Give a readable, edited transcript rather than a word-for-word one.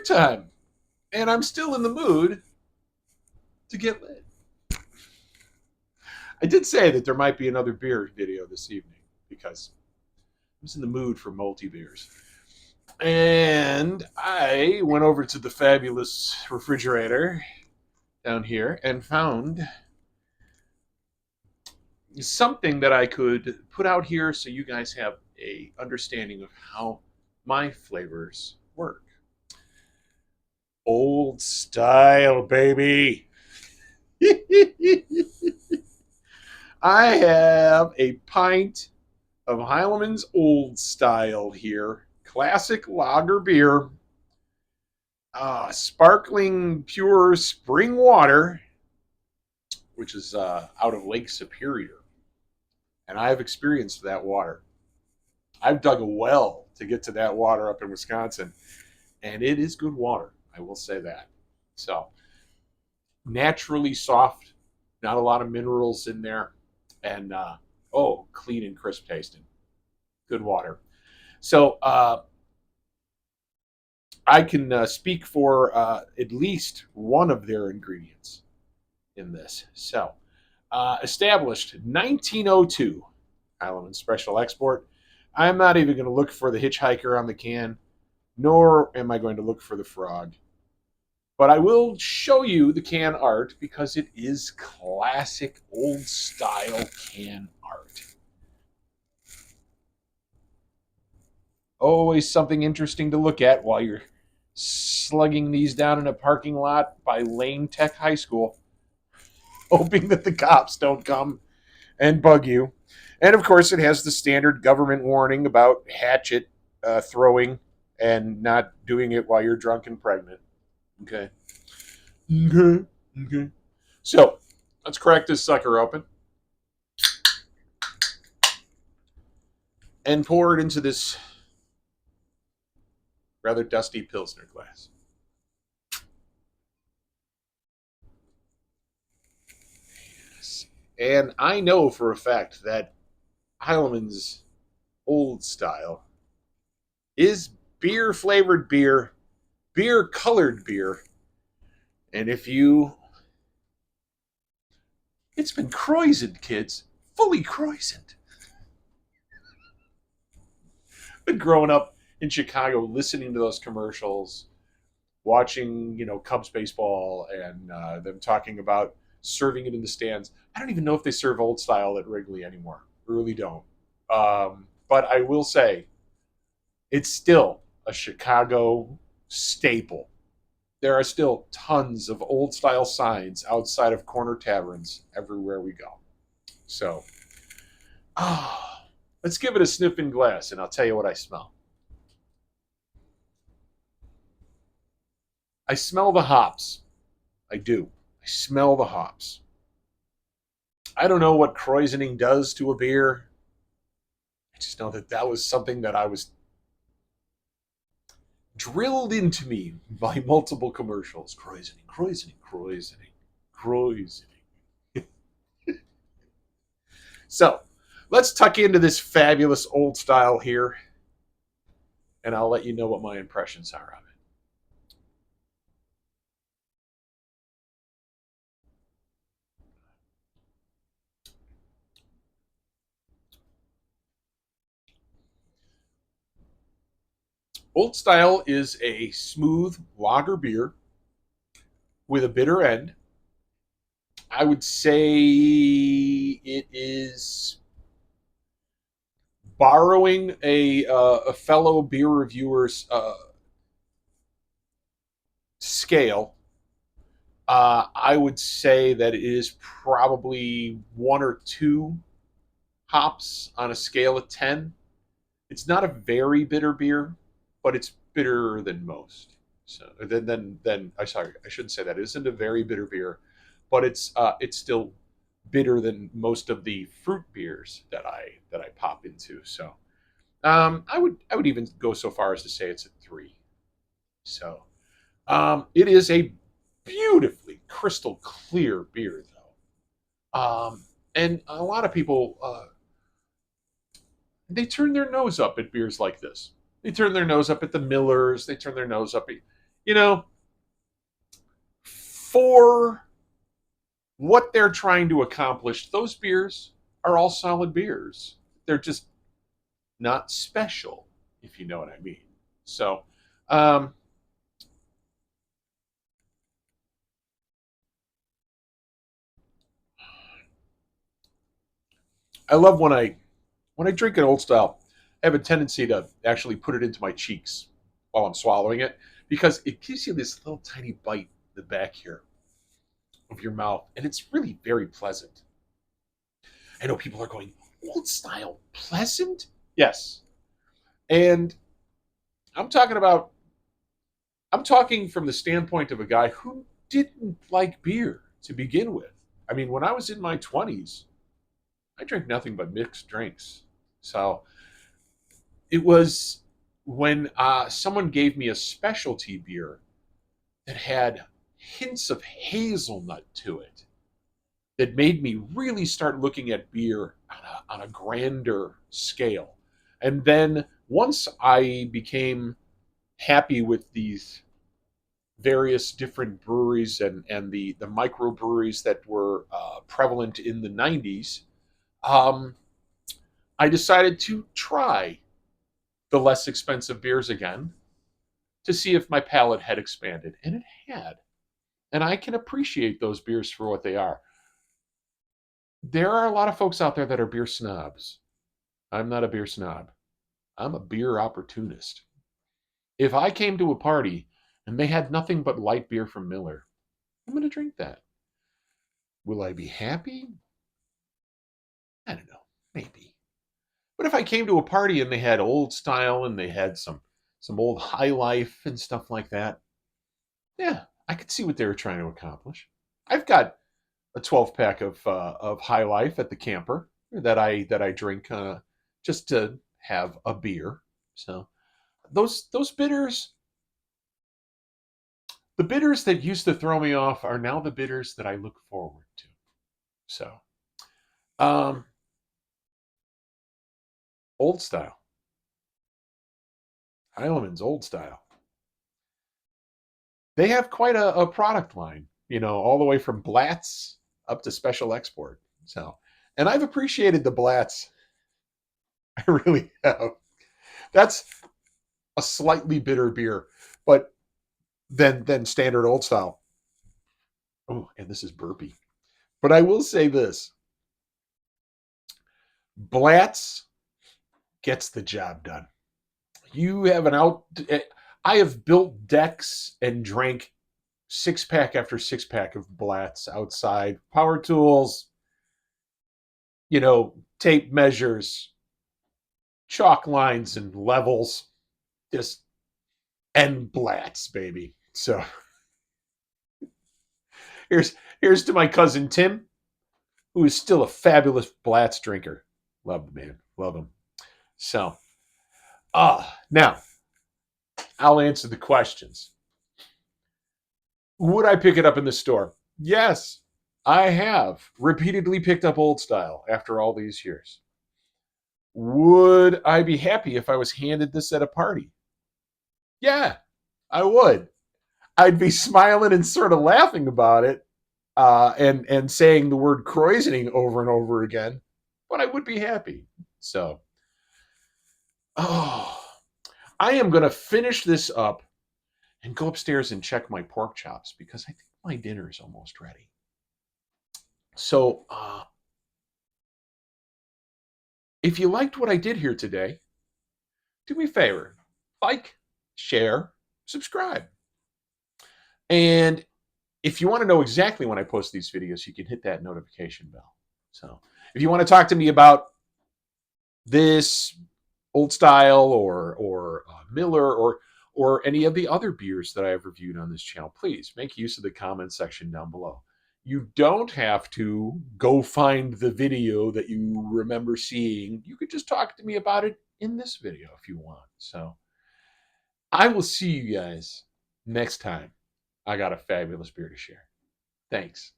time, and I'm still in the mood to get lit. I did say that there might be another beer video this evening because I was in the mood for multi beers. And I went over to the fabulous refrigerator down here and found something that I could put out here so you guys have a understanding of how my flavors work. Old style, baby. I have a pint of Heileman's Old Style here. Classic lager beer. Sparkling pure spring water, which is out of Lake Superior. And I've experienced that water. I've dug a well to get to that water up in Wisconsin, and it is good water. I will say that. So, naturally soft, not a lot of minerals in there, and clean and crisp tasting. Good water. So, I can speak for at least one of their ingredients in this. So, established 1902, Heileman Special Export. I'm not even going to look for the hitchhiker on the can, nor am I going to look for the frog. But I will show you the can art because it is classic old style can art. Always something interesting to look at while you're slugging these down in a parking lot by Lane Tech High School, hoping that the cops don't come and bug you. And of course, it has the standard government warning about hatchet throwing and not doing it while you're drunk and pregnant. Okay. Okay. Okay. So let's crack this sucker open and pour it into this rather dusty Pilsner glass. Yes. And I know for a fact that Heileman's Old Style is beer flavored beer, beer colored beer. And if you. It's been croissant, kids. Fully croissant. Been growing up in Chicago listening to those commercials, watching, Cubs baseball and them talking about serving it in the stands. I don't even know if they serve Old Style at Wrigley anymore. Really don't. But I will say, it's still a Chicago staple. There are still tons of old style signs outside of corner taverns everywhere we go. So, let's give it a sniff in glass, and I'll tell you what I smell. I smell the hops. I do. I smell the hops. I don't know what croisoning does to a beer. I just know that that was something that I was drilled into me by multiple commercials. Croisoning, croisoning, croisoning, croisoning. So, let's tuck into this fabulous old style here, and I'll let you know what my impressions are of it. Old Style is a smooth lager beer with a bitter end. I would say it is borrowing a fellow beer reviewer's scale. I would say that it is probably one or two hops on a scale of 10. It's not a very bitter beer, but it's bitterer than most. So then I sorry, I shouldn't say that. It isn't a very bitter beer, but it's still bitter than most of the fruit beers that I pop into. So I would even go so far as to say it's a 3. So it is a beautifully crystal clear beer though, and a lot of people they turn their nose up at beers like this. They turn their nose up at the Millers. They turn their nose up at you know, for what they're trying to accomplish, those beers are all solid beers. They're just not special, if you know what I mean. So, um, I love when I drink an old style. I have a tendency to actually put it into my cheeks while I'm swallowing it because it gives you this little tiny bite in the back here of your mouth, and it's really very pleasant. I know people are going, old style pleasant? Yes. And I'm talking about I'm talking from the standpoint of a guy who didn't like beer to begin with. I mean, when I was in my 20s, I drank nothing but mixed drinks. So it was when someone gave me a specialty beer that had hints of hazelnut to it that made me really start looking at beer on a grander scale. And then once I became happy with these various different breweries and the microbreweries that were prevalent in the 90s, um, I decided to try the less expensive beers again to see if my palate had expanded. And it had. And I can appreciate those beers for what they are. There are a lot of folks out there that are beer snobs. I'm not a beer snob. I'm a beer opportunist. If I came to a party and they had nothing but light beer from Miller, I'm going to drink that. Will I be happy? I don't know. Maybe. But if I came to a party and they had old style and they had some old high life and stuff like that, yeah, I could see what they were trying to accomplish. I've got a 12 pack of High Life at the camper that I drink just to have a beer. So those bitters, the bitters that used to throw me off, are now the bitters that I look forward to. So um, old style, Heileman's old style. They have quite a product line, all the way from Blatz up to Special Export. So, and I've appreciated the Blatz. I really have. That's a slightly bitter beer, but than standard old style. Oh, and this is burpy. But I will say this: Blatz gets the job done. You have an out. I have built decks and drank 6 pack after 6 pack of Blatz outside. Power tools, tape measures, chalk lines and levels, just and Blatz, baby. So here's to my cousin Tim, who is still a fabulous Blatz drinker. Love the man, love him. So, now I'll answer the questions. Would I pick it up in the store? Yes, I have repeatedly picked up Old Style after all these years. Would I be happy if I was handed this at a party? Yeah, I would. I'd be smiling and sort of laughing about it, and saying the word Kreuzening over and over again, but I would be happy. So, oh, I am going to finish this up and go upstairs and check my pork chops because I think my dinner is almost ready. So, if you liked what I did here today, do me a favor, like, share, subscribe. And if you want to know exactly when I post these videos, you can hit that notification bell. So if you want to talk to me about this old style or Miller or any of the other beers that I have reviewed on this channel, please make use of the comment section down below. You don't have to go find the video that you remember seeing. You could just talk to me about it in this video if you want. So I will see you guys next time I got a fabulous beer to share. Thanks.